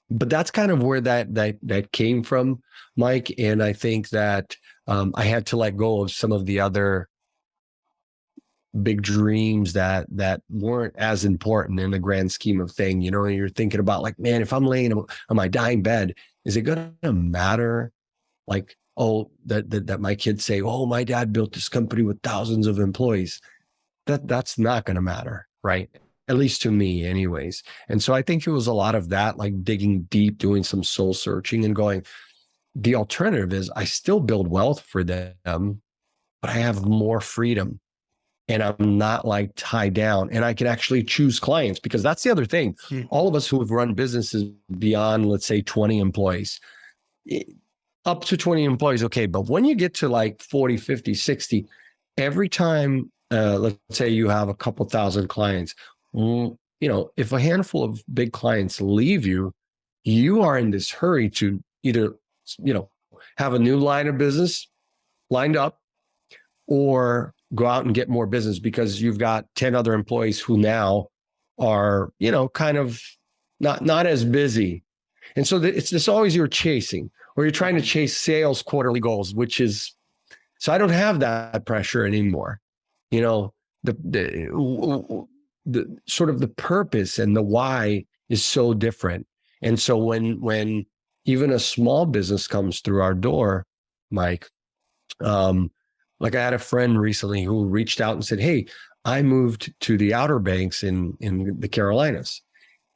[SPEAKER 2] but that's kind of where that came from, Mike. And I think that I had to let go of some of the other big dreams that weren't as important in the grand scheme of thing. You're thinking about like, man, if I'm laying on my dying bed, is it going to matter? Like, that my kids say, oh, my dad built this company with thousands of employees. That's not going to matter, right? At least to me anyways. And so I think it was a lot of that, like digging deep, doing some soul searching and going, the alternative is I still build wealth for them, but I have more freedom. And I'm not like tied down, and I can actually choose clients, because that's the other thing. All of us who have run businesses beyond, let's say, 20 employees, up to 20 employees. Okay. But when you get to like 40, 50, 60, every time, let's say you have a couple thousand clients, if a handful of big clients leave you, you are in this hurry to either, have a new line of business lined up, or go out and get more business because you've got 10 other employees who now are, kind of not as busy. And so it's always you're chasing, or you're trying to chase sales quarterly goals, so I don't have that pressure anymore. The sort of the purpose and the why is so different. And so when even a small business comes through our door, Mike, like I had a friend recently who reached out and said, hey, I moved to the Outer Banks in the Carolinas,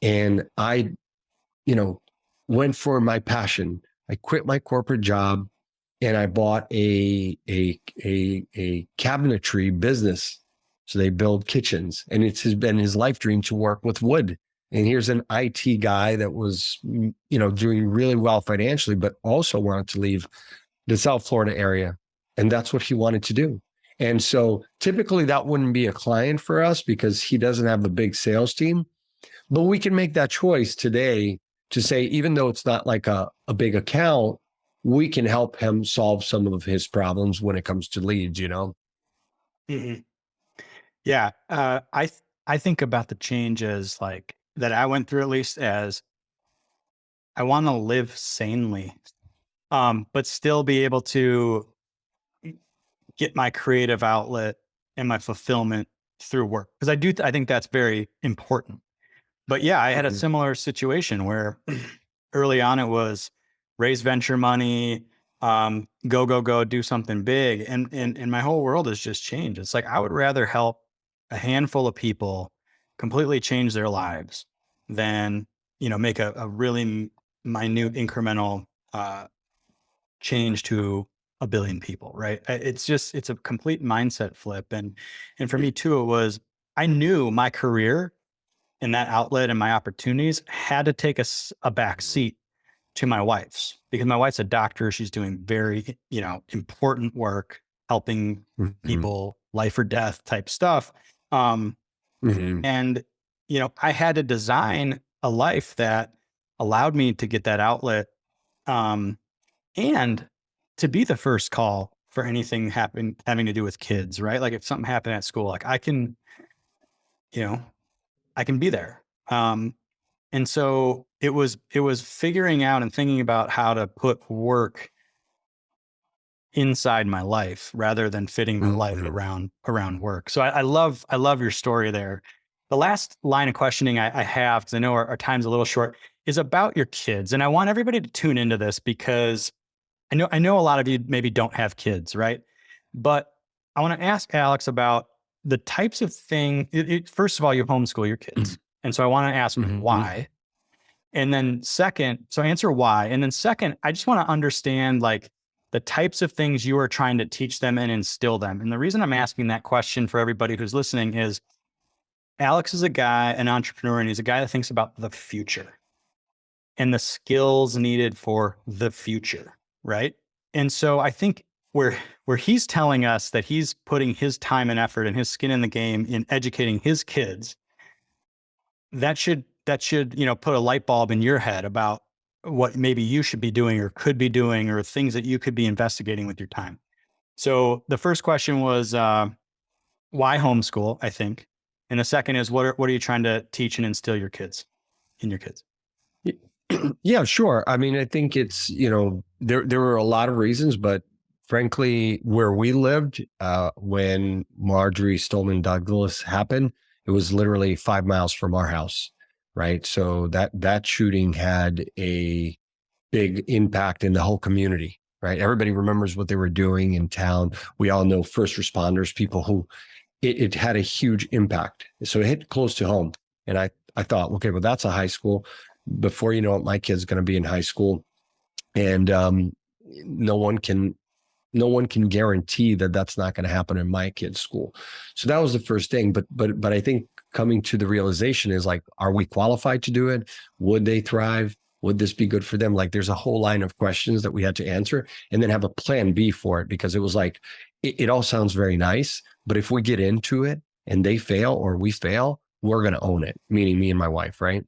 [SPEAKER 2] and I, went for my passion. I quit my corporate job and I bought a cabinetry business. So they build kitchens, and it's been his life dream to work with wood. And here's an IT guy that was, doing really well financially, but also wanted to leave the South Florida area. And that's what he wanted to do. And so typically that wouldn't be a client for us because he doesn't have a big sales team. But we can make that choice today to say, even though it's not like a big account, we can help him solve some of his problems when it comes to leads, you know?
[SPEAKER 1] Mhm. Yeah. I think about the changes like that I went through, at least, as I want to live sanely, but still be able to get my creative outlet and my fulfillment through work. Because I think that's very important. But yeah, I had a
[SPEAKER 2] Mhm.
[SPEAKER 1] similar situation where early on it was raise venture money, go, do something big. And my whole world has just changed. It's like I would rather help a handful of people completely change their lives than, make a really minute incremental change to a billion people, right? It's a complete mindset flip. And for me too, it was, I knew my career and that outlet and my opportunities had to take a back seat to my wife's, because my wife's a doctor. She's doing very, important work, helping
[SPEAKER 2] Mhm.
[SPEAKER 1] people, life or death type stuff. Um,
[SPEAKER 2] Mhm.
[SPEAKER 1] and, I had to design a life that allowed me to get that outlet, um, and to be the first call for anything having to do with kids, right? Like if something happened at school, like you know, I can be there. And so it was figuring out and thinking about how to put work inside my life rather than fitting my life
[SPEAKER 2] Mhm.
[SPEAKER 1] around work. So I love your story there. The last line of questioning I have, because I know our time's a little short, is about your kids. And I want everybody to tune into this because I know a lot of you maybe don't have kids, right? But I want to ask Alex about the types of first of all, you homeschool your kids. And so I want to ask
[SPEAKER 2] Mhm.
[SPEAKER 1] why. And then second, so answer why. And then second, I just want to understand like the types of things you are trying to teach them and instill them. And the reason I'm asking that question for everybody who's listening is Alex is a guy, an entrepreneur, and he's a guy that thinks about the future and the skills needed for the future, right? And so I think where he's telling us that he's putting his time and effort and his skin in the game in educating his kids, that should put a light bulb in your head about what maybe you should be doing or could be doing or things that you could be investigating with your time. So the first question was why homeschool, I think, and the second is what are you trying to teach and instill in your kids?
[SPEAKER 2] Yeah, sure. I mean, I think it's, there were a lot of reasons, but frankly, where we lived, when Marjorie Stoneman Douglas happened, it was literally 5 miles from our house, right? So that shooting had a big impact in the whole community, right? Everybody remembers what they were doing in town. We all know first responders, people who it had a huge impact. So it hit close to home. And I thought, okay, well, that's a high school. Before you know it, my kid's going to be in high school. And no one can no one can guarantee that that's not going to happen in my kid's school. So that was the first thing. But I think coming to the realization is like, are we qualified to do it? Would they thrive? Would this be good for them? Like there's a whole line of questions that we had to answer and then have a plan B for it, because it was like, it all sounds very nice, but if we get into it and they fail or we fail, we're going to own it, meaning me and my wife, right?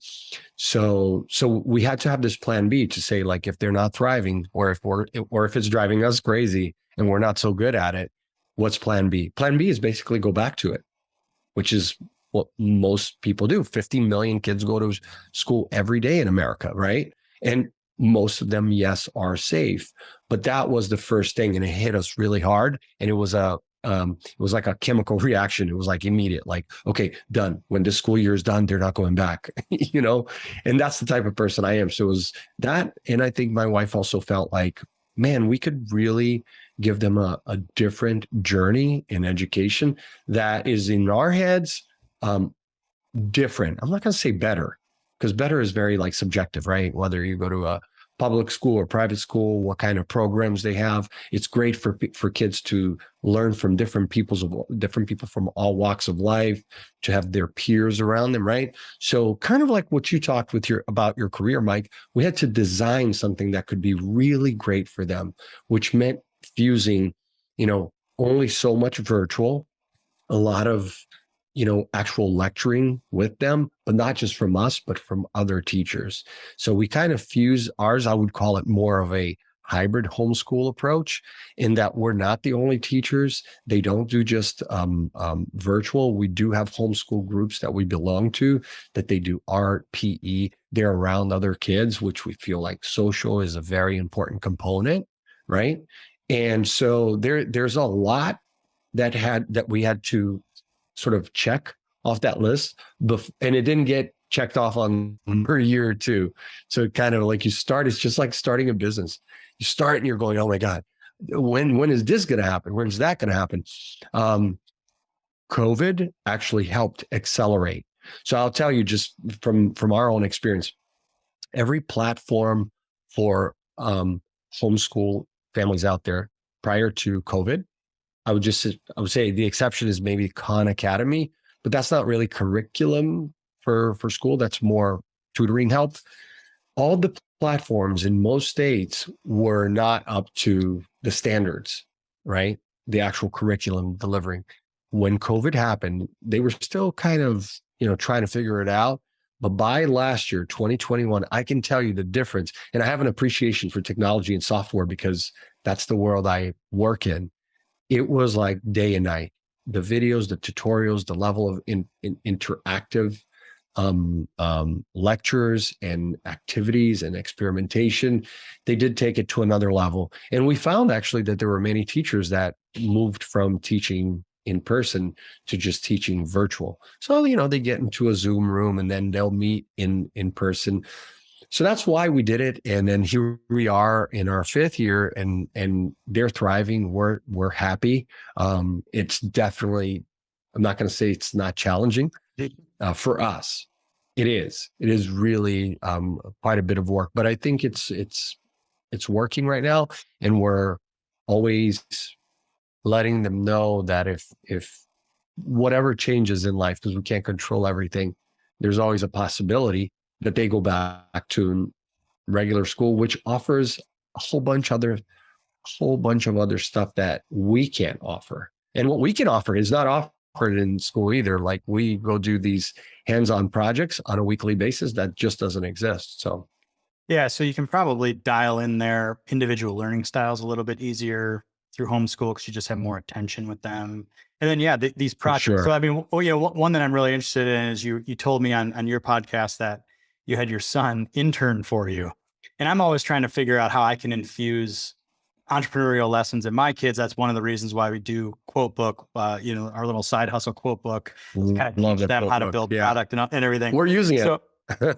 [SPEAKER 2] So we had to have this plan B to say, like, if they're not thriving, or if it's driving us crazy and we're not so good at it, what's plan B? Plan B is basically go back to it, which is what most people do. 50 million kids go to school every day in America, right? And most of them, yes, are safe. But that was the first thing, and it hit us really hard. And it was like a chemical reaction. It was like immediate, like, okay, done. When this school year is done, they're not going back, And that's the type of person I am. So it was that, and I think my wife also felt like, man, we could really give them a different journey in education that is in our heads, um, different. I'm not going to say better, because better is very like subjective, right? Whether you go to a public school or private school, what kind of programs they have. It's great for kids to learn from different people from all walks of life, to have their peers around them, right? So kind of like what you talked about your career, Mike, we had to design something that could be really great for them, which meant fusing, only so much virtual, a lot of, actual lecturing with them, but not just from us, but from other teachers. So we kind of fuse ours. I would call it more of a hybrid homeschool approach, in that we're not the only teachers. They don't do just virtual. We do have homeschool groups that we belong to, that they do art, PE. They're around other kids, which we feel like social is a very important component, right? And so there's a lot that we had to sort of check off that list, and it didn't get checked off on for a year or two. So it kind of like it's just like starting a business. You start and you're going, oh my God, when is this going to happen? When is that going to happen? COVID actually helped accelerate. So I'll tell you, just from our own experience, every platform for homeschool families out there prior to COVID, I would say the exception is maybe Khan Academy, but that's not really curriculum for school. That's more tutoring help. All the platforms in most states were not up to the standards, right? The actual curriculum delivering. When COVID happened, they were still kind of, trying to figure it out. But by last year, 2021, I can tell you the difference. And I have an appreciation for technology and software because that's the world I work in. It was like day and night. The videos, the tutorials, the level of interactive lectures and activities and experimentation, they did take it to another level. And we found actually that there were many teachers that moved from teaching in person to just teaching virtual. So, they get into a Zoom room and then they'll meet in person. So that's why we did it. And then here we are in our 5th year, and they're thriving. We're happy. It's definitely, I'm not going to say it's not challenging. For us, it is really quite a bit of work, but I think it's working right now. And we're always letting them know that if whatever changes in life, because we can't control everything, there's always a possibility that they go back to regular school, which offers a whole bunch of other stuff that we can't offer. And what we can offer is not offered in school either. Like, we go do these hands-on projects on a weekly basis that just doesn't exist. So
[SPEAKER 1] yeah, so you can probably dial in their individual learning styles a little bit easier through homeschool because you just have more attention with them. And then, these projects.
[SPEAKER 2] Sure.
[SPEAKER 1] So, I mean, one that I'm really interested in is you told me on your podcast that you had your son intern for you. And I'm always trying to figure out how I can infuse entrepreneurial lessons in my kids. That's one of the reasons why we do Quote Book, our little side hustle Quote Book, kind of teach them how to build product and everything.
[SPEAKER 2] We're using it.
[SPEAKER 1] So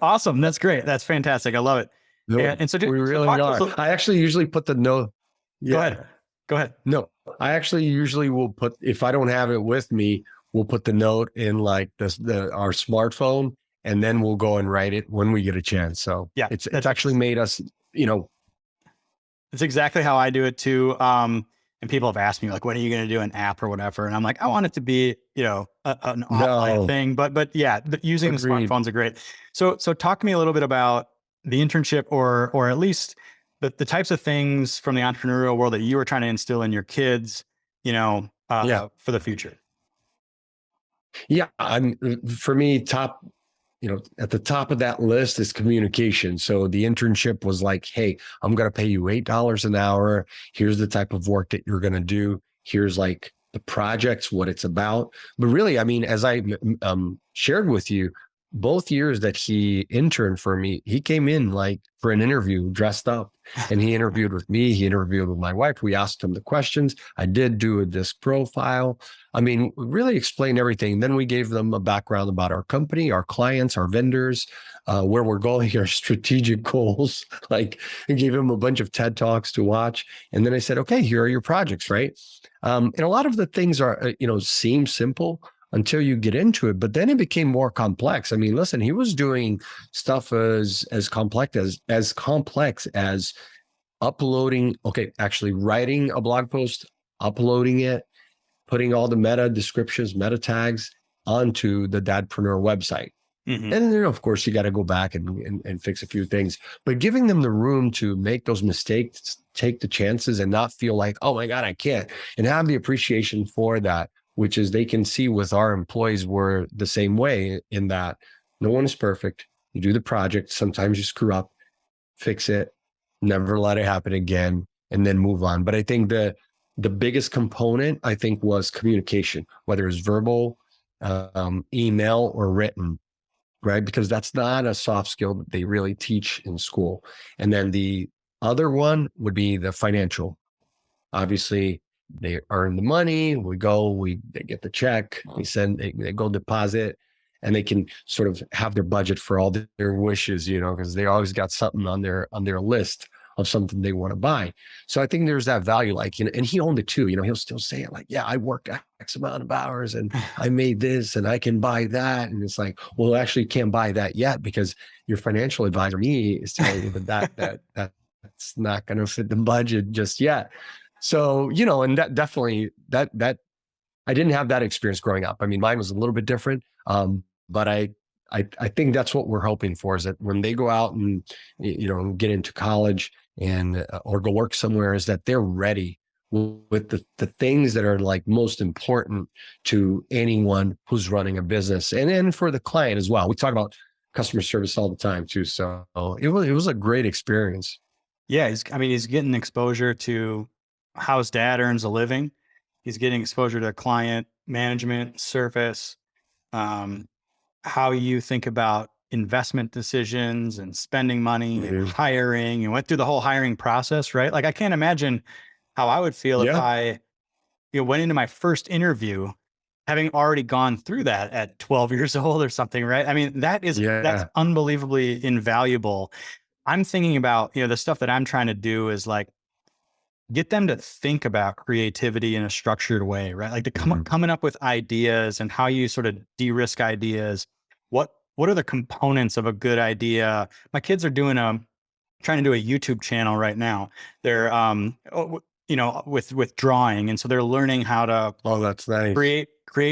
[SPEAKER 1] awesome. That's great. That's fantastic. I love it.
[SPEAKER 2] No,
[SPEAKER 1] and so
[SPEAKER 2] we really are. I actually usually put the note. Yeah.
[SPEAKER 1] Go ahead.
[SPEAKER 2] No, I actually usually will put, if I don't have it with me, we'll put the note in like our smartphone, and then we'll go and write it when we get a chance. So yeah, it's actually made us,
[SPEAKER 1] It's exactly how I do it too. And people have asked me like, when are you going to do an app or whatever? And I'm like, I want it to be, an offline thing, but yeah, using the smartphones are great. So talk to me a little bit about the internship or at least the types of things from the entrepreneurial world that you were trying to instill in your kids, for the future.
[SPEAKER 2] Yeah. For me, at the top of that list is communication. So the internship was like, hey, I'm going to pay you $8 an hour. Here's the type of work that you're going to do. Here's like the projects, what it's about. But really, I mean, as I shared with you, both years that he interned for me, he came in like for an interview dressed up, and he interviewed with me. He interviewed with my wife. We asked him the questions. I did do a disc profile. I mean, really explained everything. Then we gave them a background about our company, our clients, our vendors, where we're going, our strategic goals. Like, I gave him a bunch of TED Talks to watch. And then I said, okay, here are your projects, right? And a lot of the things are, seem simple until you get into it, but then it became more complex. I mean, listen, he was doing stuff as complex as uploading, actually writing a blog post, uploading it, putting all the meta descriptions, meta tags onto the Dadpreneur website.
[SPEAKER 1] Mhm.
[SPEAKER 2] And then, of course, you got to go back and fix a few things, but giving them the room to make those mistakes, take the chances and not feel like, oh my God, I can't, and have the appreciation for that, which is they can see with our employees, we're the same way in that no one is perfect. You do the project. Sometimes you screw up, fix it, never let it happen again, and then move on. But I think the biggest component, I think, was communication, whether it's verbal, email, or written, right? Because that's not a soft skill that they really teach in school. And then the other one would be the financial. Obviously, they earn the money. They get the check. They go deposit, and they can sort of have their budget for all their wishes, because they always got something on their list of something they want to buy. So I think there's that value, like, and he owned it too. He'll still say it like, yeah, I worked X amount of hours and I made this and I can buy that. And it's like, well, actually can't buy that yet because your financial advisor, me, is telling you that's not going to fit the budget just yet. So, and that definitely that I didn't have that experience growing up. I mean, mine was a little bit different. But I think that's what we're hoping for, is that when they go out and, get into college and, or go work somewhere, is that they're ready with the things that are like most important to anyone who's running a business, and for the client as well. We talk about customer service all the time too. So it was a great experience.
[SPEAKER 1] Yeah, he's getting exposure to how his dad earns a living. He's getting exposure to client management, service, how you think about investment decisions and spending money and hiring, and went through the whole hiring process, right? Like, I can't imagine how I would feel if I went into my first interview having already gone through that at 12 years old or something, right? I mean, that's unbelievably invaluable. I'm thinking about, the stuff that I'm trying to do is like get them to think about creativity in a structured way, right? Like coming up with ideas and how you sort of de-risk ideas. What are the components of a good idea? My kids are trying to do a YouTube channel right now. They're, with drawing. And so they're learning how to
[SPEAKER 2] that's nice.
[SPEAKER 1] create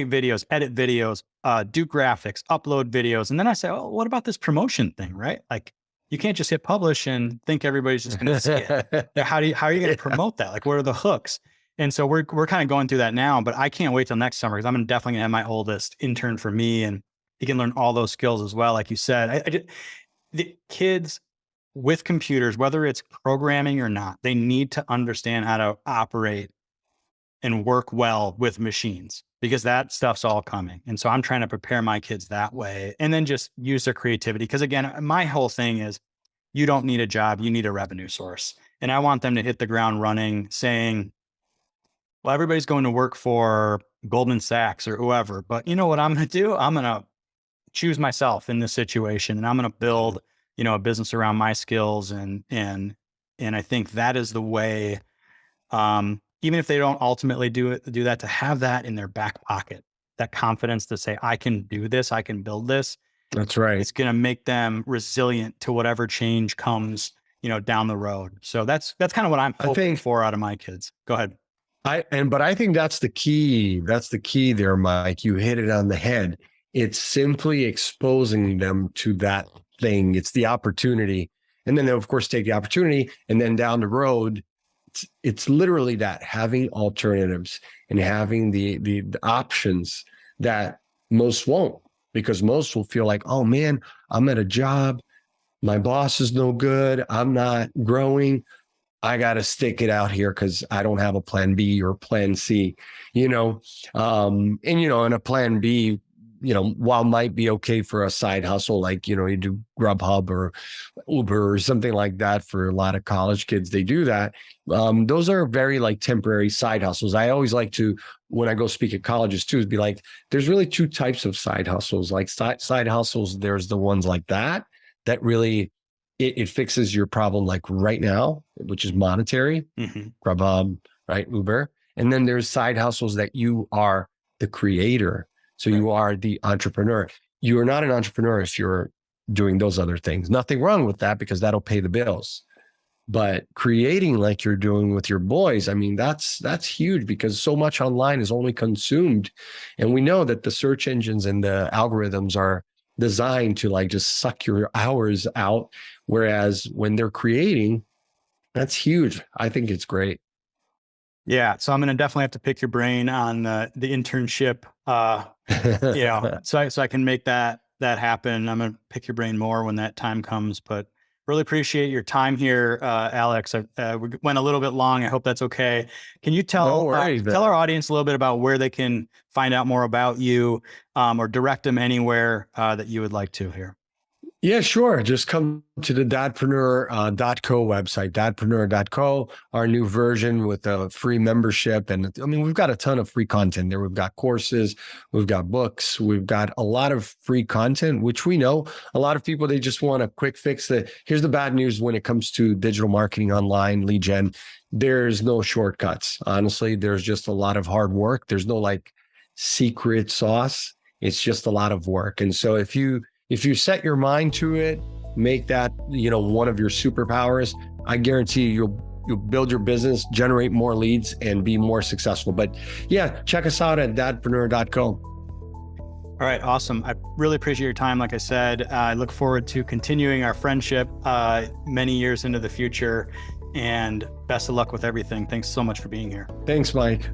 [SPEAKER 1] videos, edit videos, do graphics, upload videos. And then I say, oh, what about this promotion thing, right? Like, you can't just hit publish and think everybody's just going to see it. How are you going to promote that? Like, what are the hooks? And so we're kind of going through that now, but I can't wait till next summer, because I'm definitely going to have my oldest intern for me, and he can learn all those skills as well. Like you said, the kids with computers, whether it's programming or not, they need to understand how to operate and work well with machines, because that stuff's all coming. And so I'm trying to prepare my kids that way, and then just use their creativity. Because again, my whole thing is, you don't need a job, you need a revenue source. And I want them to hit the ground running, saying, well, everybody's going to work for Goldman Sachs or whoever, but you know what I'm going to do? I'm going to choose myself in this situation, and I'm going to build, a business around my skills. And I think that is the way, even if they don't ultimately do that, to have that in their back pocket, that confidence to say, I can do this, I can build this.
[SPEAKER 2] That's right.
[SPEAKER 1] It's going to make them resilient to whatever change comes, down the road. So that's kind of what I'm hoping for out of my kids. Go ahead.
[SPEAKER 2] But I think that's the key. That's the key there, Mike. You hit it on the head. It's simply exposing them to that thing. It's the opportunity. And then they'll, of course, take the opportunity. And then down the road, it's literally that, having alternatives and having the options that most won't, because most will feel like, oh man, I'm at a job, my boss is no good, I'm not growing, I got to stick it out here because I don't have a plan B or plan C, and a plan B, while might be okay for a side hustle, like, you do Grubhub or Uber or something like that. For a lot of college kids, they do that. Those are very like temporary side hustles. I always like to, when I go speak at colleges too, is be like, there's really two types of side hustles. Like side hustles, there's the ones like that really, it fixes your problem like right now, which is monetary, Grubhub, right, Uber. And then there's side hustles that you are the creator. So you are the entrepreneur. You are not an entrepreneur if you're doing those other things. Nothing wrong with that, because that'll pay the bills. But creating like you're doing with your boys, I mean, that's huge, because so much online is only consumed. And we know that the search engines and the algorithms are designed to like just suck your hours out. Whereas when they're creating, that's huge. I think it's great.
[SPEAKER 1] Yeah. So I'm going to definitely have to pick your brain on the internship, so I can make that happen. I'm going to pick your brain more when that time comes, but really appreciate your time here, Alex. We went a little bit long. I hope that's okay. Can you tell our audience a little bit about where they can find out more about you, or direct them anywhere that you would like to here?
[SPEAKER 2] Yeah, sure. Just come to the dadpreneur.co website, dadpreneur.co, our new version with a free membership. And I mean, we've got a ton of free content there. We've got courses, we've got books, we've got a lot of free content, which we know a lot of people, they just want a quick fix. Here's the bad news when it comes to digital marketing, online lead gen. There's no shortcuts. Honestly, there's just a lot of hard work. There's no like secret sauce. It's just a lot of work. And so if you set your mind to it, make that, one of your superpowers, I guarantee you'll build your business, generate more leads, and be more successful. But yeah, check us out at dadpreneur.co.
[SPEAKER 1] All right. Awesome. I really appreciate your time. Like I said, I look forward to continuing our friendship many years into the future, and best of luck with everything. Thanks so much for being here.
[SPEAKER 2] Thanks, Mike.